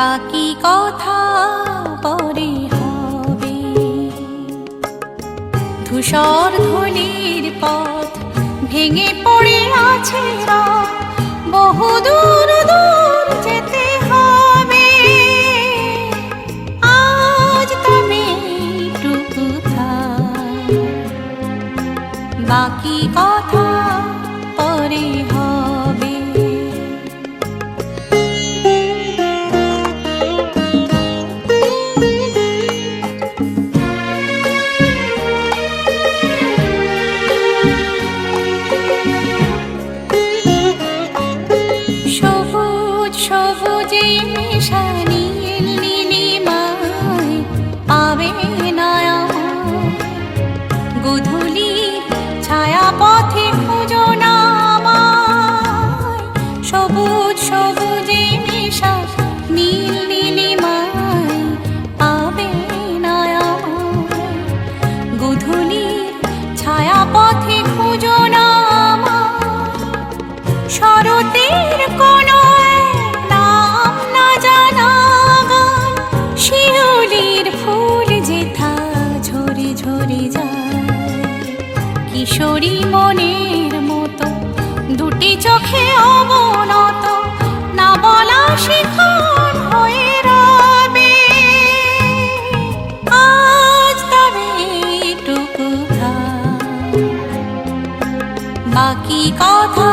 বাকি কথা পরে হবে। ধূসর ধূলির পথ ভেঙে পড়ে আছে রথ, বহু দূর দূর যেতে হবে। আজ তবে টুকু থাক, বাকি কথা পরে হবে। সবুজ সবুজে মেশা নীল নীলিমায় পাবে না গোধূলি ছায়া পথে খুঁজো না আমায়। সবুজ সবুজে মেশা নীল নীলিমায় পাবে না গোধূলি ছায়া পথে খুঁজো না আমায়। শরতের কোনো নাম না জানা গান, শিউলির ফুল যেথা ঝরে ঝরে যায়। কিশোরী মনের মতো দুটি চোখে অবনত, না বলা শিখন হয়ে রবে। আজ তবে টুকু থাক, বাকি কথা